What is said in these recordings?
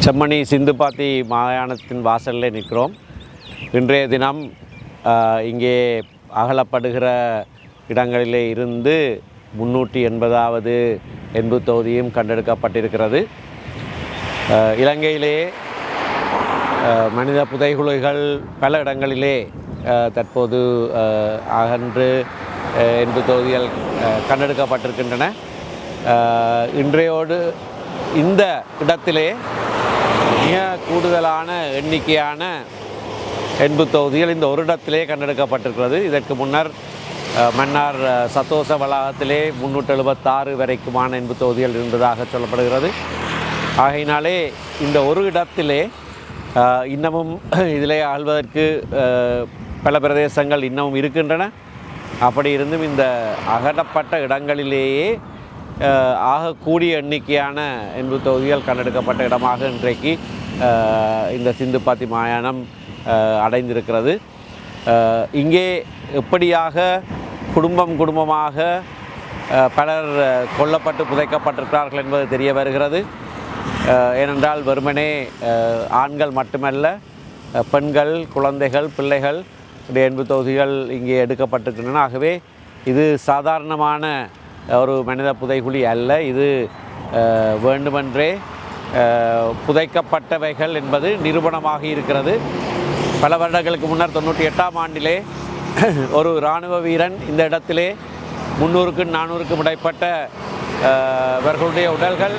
செம்மணி சிந்துப்பாத்தி மாகாணத்தின் வாசலில் நிற்கிறோம். இன்றைய தினம் இங்கே அகலப்படுகிற இடங்களிலே இருந்து 380வது என்பு தொகுதியும் கண்டெடுக்கப்பட்டிருக்கிறது. இலங்கையிலே மனித புதைகுழிகள் பல இடங்களிலே தற்போது அகன்று என்பு தொகுதிகள் கண்டெடுக்கப்பட்டிருக்கின்றன. இன்றையோடு இந்த இடத்திலே மிக கூடுதலான எண்ணிக்கையான என்பு தொகுதிகள் இந்த ஒரு இடத்திலே கண்டெடுக்கப்பட்டிருக்கிறது. இதற்கு முன்னர் மன்னார் சத்தோச வளாகத்திலே 376 வரைக்குமான என்பு தொகுதிகள் இருந்ததாக சொல்லப்படுகிறது. ஆகையினாலே இந்த ஒரு இடத்திலே இன்னமும் இதிலே ஆள்வதற்கு பல பிரதேசங்கள் இன்னமும் இருக்கின்றன. அப்படி இருந்தும் இந்த அகலப்பட்ட இடங்களிலேயே ஆகக்கூடிய எண்ணிக்கையான என்பு தொகுதிகள் கண்டெடுக்கப்பட்ட இடமாக இன்றைக்கு இந்த சிந்துப்பாத்தி மாகாணம் அடைந்திருக்கிறது. இங்கே எப்படியாக குடும்பமாக பலர் கொல்லப்பட்டு புதைக்கப்பட்டிருக்கிறார்கள் என்பது தெரிய வருகிறது. ஏனென்றால் வெறுமனே ஆண்கள் மட்டுமல்ல, பெண்கள், குழந்தைகள், பிள்ளைகள் என்பு தொகுதிகள் இங்கே எடுக்கப்பட்டிருக்கின்றன. ஆகவே இது சாதாரணமான ஒரு மனித புதைகுழி அல்ல, இது வேண்டுமென்றே புதைக்கப்பட்டவைகள் என்பது நிரூபணமாக இருக்கிறது. பல வருடங்களுக்கு முன்னர் 98ஆம் ஆண்டிலே ஒரு இராணுவ வீரன் இந்த இடத்திலே 300க்கும் 400க்கும் இடைப்பட்ட இவர்களுடைய உடல்கள்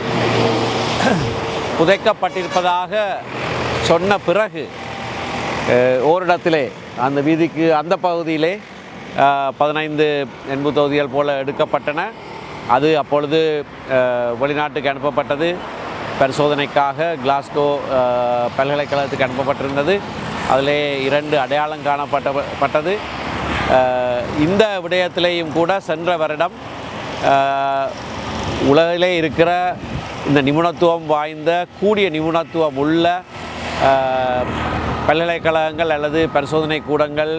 புதைக்கப்பட்டிருப்பதாக சொன்ன பிறகு ஓரிடத்திலே அந்த வீதிக்கு அந்த பகுதியிலே 15 என்பு தொகுதிகள் போல எடுக்கப்பட்டன. அது அப்பொழுது வெளிநாட்டுக்கு அனுப்பப்பட்டது, பரிசோதனைக்காக கிளாஸ்கோ பல்கலைக்கழகத்துக்கு அனுப்பப்பட்டிருந்தது. அதிலே 2 அடையாளம் காணப்பட்டது. இந்த விடயத்திலேயும் கூட சென்ற வருடம் உலகிலே இருக்கிற இந்த நிபுணத்துவம் வாய்ந்த கூடிய நிபுணத்துவம் உள்ள பல்கலைக்கழகங்கள் அல்லது பரிசோதனை கூடங்கள்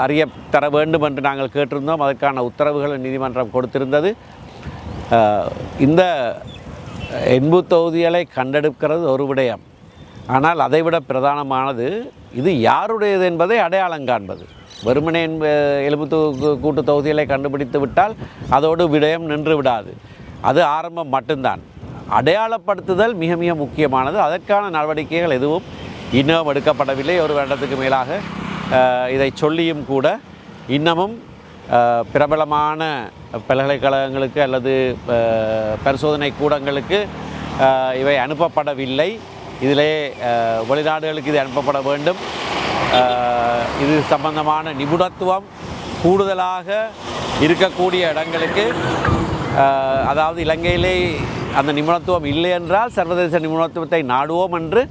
அறிய தர வேண்டும் என்று நாங்கள் கேட்டிருந்தோம். அதற்கான உத்தரவுகளை நீதிமன்றம் கொடுத்திருந்தது. இந்த என்பு தொகுதிகளை கண்டெடுக்கிறது ஒரு விடயம், ஆனால் அதைவிட பிரதானமானது இது யாருடையது என்பதை அடையாளம் காண்பது. வெறுமனே எலும்பு கூட்டு தொகுதிகளை கண்டுபிடித்து விட்டால் அதோடு விடயம் நின்று விடாது. அது ஆரம்பம் மட்டும்தான். அடையாளப்படுத்துதல் மிக மிக முக்கியமானது. அதற்கான நடவடிக்கைகள் எதுவும் இன்னும் எடுக்கப்படவில்லை. ஒரு வருடத்துக்கு மேலாக இதை சொல்லியும் கூட இன்னமும் பிரபலமான பல்கலைக்கழகங்களுக்கு அல்லது பரிசோதனை கூடங்களுக்கு இவை அனுப்பப்படவில்லை. இதிலே வெளிநாடுகளுக்கு இது அனுப்பப்பட வேண்டும். இது சம்பந்தமான நிபுணத்துவம் கூடுதலாக இருக்கக்கூடிய இடங்களுக்கு, அதாவது இலங்கையிலே அந்த நிபுணத்துவம் இல்லை என்றால் சர்வதேச நிபுணத்துவத்தை நாடுவோம் என்று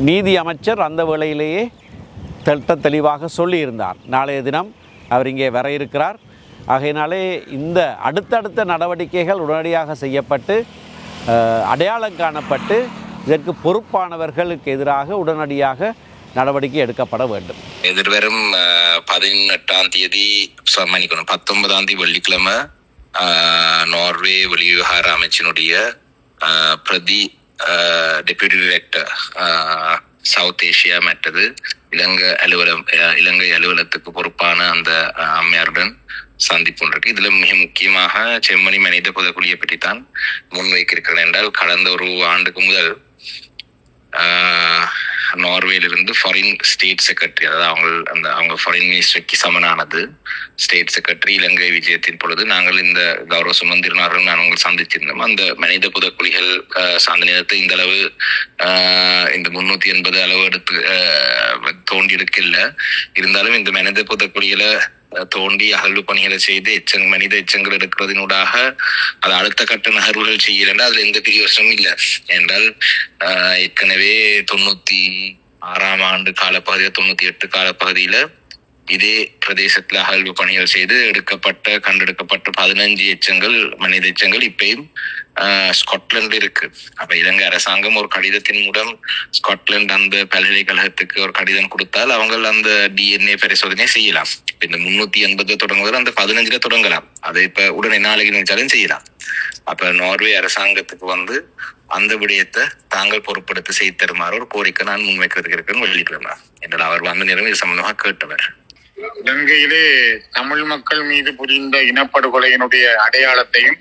நீதி அமைச்சர் அந்த வேளையிலேயே தெளிவாக சொல்லியிருந்தார். நாளைய தினம் அவர் இங்கே வர இருக்கிறார். ஆகையினாலே இந்த அடுத்தடுத்த நடவடிக்கைகள் உடனடியாக செய்யப்பட்டு அடையாளம் காணப்பட்டு இதற்கு பொறுப்பானவர்களுக்கு எதிராக உடனடியாக நடவடிக்கை எடுக்கப்பட வேண்டும். எதிர்வரும் 18ஆம் தேதி 19ஆம் தேதி வெள்ளிக்கிழமை நார்வே வெளிவிவகார அமைச்சினுடைய பிரதி டெப்யூட்டி டைரக்டர் சவுத் ஏசியா மற்றது இலங்கை அலுவலகத்துக்கு பொறுப்பான அந்த அம்மையாருடன் சந்திப்பு இருக்கு. இதுல மிக முக்கியமாக செம்மணி மனித புதைகுழியை பற்றி தான் முன்வைக்கிறேன். என்றால் கடந்த ஒரு ஆண்டுக்கு முதல் நார்வேலிருந்து ஃபாரின் ஸ்டேட் செக்ரட்டரி, அதாவது அவங்க ஃபாரின் மினிஸ்டருக்கு சமனானது ஸ்டேட் செக்ரட்டரி இலங்கை விஜயத்தின் பொழுது நாங்கள் இந்த கௌரவ சுமந்திரனார்கள் நாங்கள் சந்திச்சிருந்தோம். அந்த மனித புதைக்குழிகள் சார்ந்த நேரத்தை இந்த அளவு இந்த 380 அளவு எடுத்து தோண்டி எடுக்கல. இருந்தாலும் இந்த மனித புதைக்குழிகளை தோண்டி அகழ்வு பணிகளை செய்து மனித எச்சங்கள் எடுக்கிறதுனூடாக அது அடுத்த கட்ட நகர்வுகள் செய்யலன்னா அதுல எந்த பெரிய விஷயமும் இல்லை. என்றால் ஏற்கனவே 96ஆம் ஆண்டு காலப்பகுதியில 98 காலப்பகுதியில இதே பிரதேசத்துல அகழ்வு பணிகள் செய்து கண்டெடுக்கப்பட்ட 15 எச்சங்கள் மனித எச்சங்கள் இப்பயும் ஸ்காட்லாந்து இருக்கு. அப்ப இலங்கை அரசாங்கம் ஒரு கடிதத்தின் மூலம் ஸ்காட்லாந்து அந்த பல்கலைக்கழகத்துக்கு ஒரு கடிதம் கொடுத்தால் அவங்க அந்த DNA பரிசோதனை செய்யலாம். இந்த 380 தொடங்குவது அந்த 15 தொடங்கலாம். அதை இப்ப உடனே நாளைக்கு நினைச்சாலும் செய்யலாம். அப்ப நார்வே அரசாங்கத்துக்கு அந்த விடயத்தை தாங்கள் பொறுப்படுத்தி செய்து தருமாறு ஒரு கோரிக்கை நான் முன்வைக்கிறதுக்கு இருக்கேன்னு வெளியிட்டிருந்தார் என்றால் அவர் வந்த நேரம் இது சம்பந்தமாக கேட்டவர். இலங்கையிலே தமிழ் மக்கள் மீது புரிந்த இனப்படுகொலையினுடைய அடையாளத்தையும்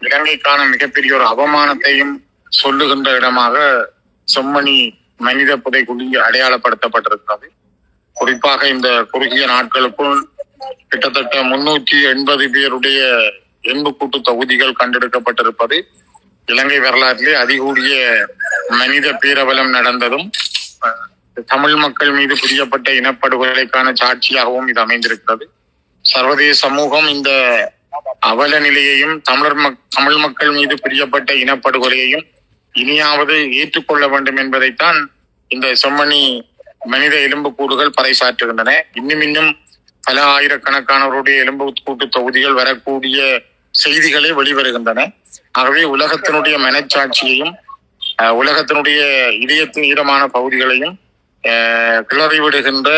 இலங்கைக்கான மிகப்பெரிய ஒரு அவமானத்தையும் சொல்லுகின்ற இடமாக செம்மணி மனித புதைகுழி அடையாளப்படுத்தப்பட்டிருக்கிறது. குறிப்பாக இந்த குறுகிய நாட்களுக்குள் கிட்டத்தட்ட 380 பேருடைய எண்புக்கூட்டு தொகுதிகள் கண்டெடுக்கப்பட்டிருப்பது இலங்கை வரலாற்றிலே அதிகூடிய மனித பேரவலம் நடந்ததும் தமிழ் மக்கள் மீது புரியப்பட்ட இனப்படுகொலைக்கான சாட்சியாகவும் இது அமைந்திருக்கிறது. சர்வதேச சமூகம் இந்த அவல நிலையையும் தமிழ் மக்கள் மீது புரியப்பட்ட இனப்படுகொலையையும் இனியாவது ஏற்றுக்கொள்ள வேண்டும் என்பதைத்தான் இந்த செம்மணி மனித எலும்புக்கூடுகள் பறைசாற்றுகின்றன. இன்னும் பல ஆயிரக்கணக்கானவருடைய எலும்புக்கூட்டு தொகுதிகள் வரக்கூடிய செய்திகளே வெளிவருகின்றன. ஆகவே உலகத்தினுடைய மனச்சாட்சியையும் உலகத்தினுடைய இதயத்தின் ஈரமான பகுதிகளையும் கிளறி விடுகின்ற,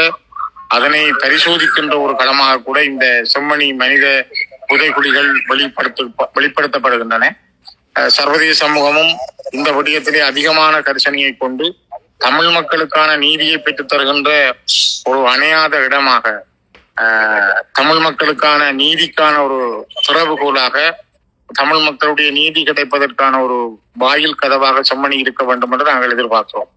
அதனை பரிசோதிக்கின்ற ஒரு களமாக கூட இந்த செம்மணி மனித புதைகுழிகள் வெளிப்படுத்தப்படுகின்றன. சர்வதேச சமூகமும் இந்த விடயத்திலே அதிகமான கரிசனையை கொண்டு தமிழ் மக்களுக்கான நீதியை பெற்றுத் தருகின்ற ஒரு அணையாத இடமாக, தமிழ் மக்களுக்கான நீதிக்கான ஒரு திறவுகோலாக, தமிழ் மக்களுடைய நீதி கிடைப்பதற்கான ஒரு வாயில் கதவாக செம்மணி இருக்க வேண்டும் என்று நாங்கள் எதிர்பார்க்கிறோம்.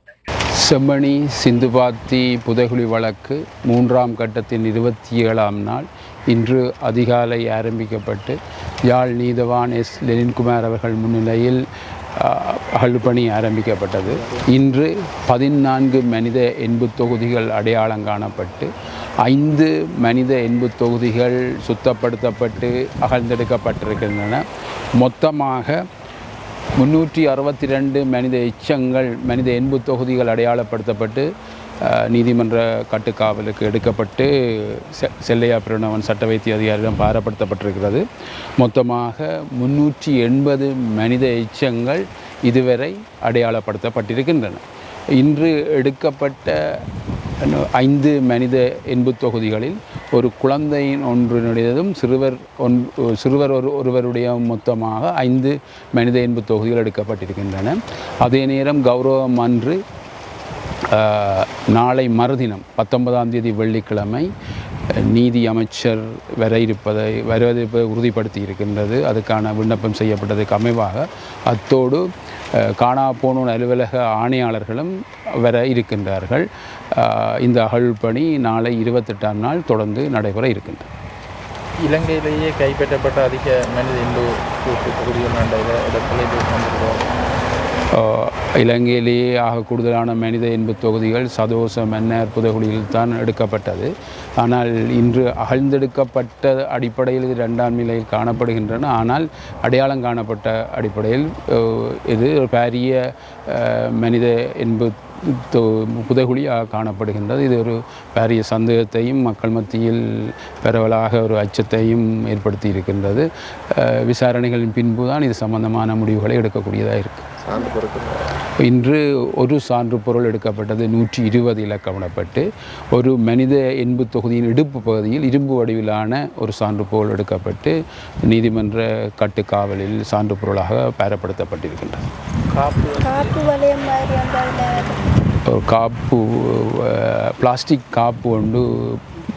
செம்மணி சிந்துபாத்தி புதைகுழி வழக்கு 3ஆம் கட்டத்தின் 27ஆம் நாள் இன்று அதிகாலை ஆரம்பிக்கப்பட்டு யாழ் நீதவான் எஸ் லெனின்குமார் அவர்கள் முன்னிலையில் அகழ்பணி ஆரம்பிக்கப்பட்டது. இன்று 14 மனித எண்பு தொகுதிகள் அடையாளம் காணப்பட்டு 5 மனித எண்பு தொகுதிகள் சுத்தப்படுத்தப்பட்டு அகழ்ந்தெடுக்கப்பட்டிருக்கின்றன. மொத்தமாக 362 மனித எச்சங்கள், மனித எண்பு தொகுதிகள் அடையாளப்படுத்தப்பட்டு நீதிமன்ற கட்டுக்காவலுக்கு எடுக்கப்பட்டு செல்லையா பிரணவன் சட்ட வைத்திய அதிகாரியிடம் பாரப்படுத்தப்பட்டிருக்கிறது. மொத்தமாக 380 மனித எச்சங்கள் இதுவரை அடையாளப்படுத்தப்பட்டிருக்கின்றன. இன்று எடுக்கப்பட்ட 5 மனித எண்பு தொகுதிகளில் ஒரு குழந்தையின் ஒன்றினுடையதும் சிறுவர் ஒருவருடைய மொத்தமாக 5 மனித எண்பு தொகுதிகள் எடுக்கப்பட்டிருக்கின்றன. அதே நேரம் கௌரவம் அன்று நாளை மறுதினம் 19ஆம் தேதி வெள்ளிக்கிழமை நீதி அமைச்சர் வருவதை உறுதிப்படுத்தி இருக்கின்றது. அதுக்கான விண்ணப்பம் செய்யப்பட்டதுக்கு அமைவாக அத்தோடு காணாப்போனோர் அலுவலக ஆணையாளர்களும் வர இருக்கின்றார்கள். இந்த அகழ்பணி நாளை 28ஆம் நாள் தொடர்ந்து நடைபெற இருக்கின்றது. இலங்கையிலேயே கைப்பற்றப்பட்ட அதிக மனித எண்பு தொகுதிகள் இடத்துல இலங்கையிலேயே ஆக கூடுதலான மனித எண்பு தொகுதிகள் சதோச மன்னர் புதைகுழியில் தான் எடுக்கப்பட்டது. ஆனால் இன்று அகழ்ந்தெடுக்கப்பட்ட அடிப்படையில் இது 2ஆம் நிலையில் காணப்படுகின்றன. ஆனால் அடையாளம் காணப்பட்ட அடிப்படையில் இது ஒரு பெரிய மனித எண்பு புதைகுழியாக காணப்படுகின்றது. இது ஒரு பெரிய சந்தேகத்தையும் மக்கள் மத்தியில் பரவலாக ஒரு அச்சத்தையும் ஏற்படுத்தி இருக்கின்றது. விசாரணைகளின் பின்பு தான் இது சம்பந்தமான முடிவுகளை எடுக்கக்கூடியதாக இருக்குது. இன்று ஒரு சான்று பொருள் எடுக்கப்பட்டது 120 இலக்கமிடப்பட்டு ஒரு மனித எண்பு தொகுதியின் இடுப்பு பகுதியில் இரும்பு வடிவிலான ஒரு சான்று பொருள் எடுக்கப்பட்டு நீதிமன்ற கட்டுக்காவலில் சான்று பொருளாக பெறப்படுத்தப்பட்டிருக்கின்றது. காப்பு பிளாஸ்டிக் காப்பு ஒன்று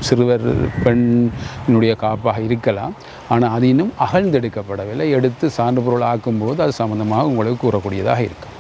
சிறுவர் பெண்ணுடைய காப்பாக இருக்கலாம். ஆனால் அது இன்னும் அகழ்ந்தெடுக்கப்படவில்லை. எடுத்து சான்று பொருள் ஆக்கும்போது அது சம்பந்தமாக உங்களுக்கு கூறக்கூடியதாக இருக்கும்.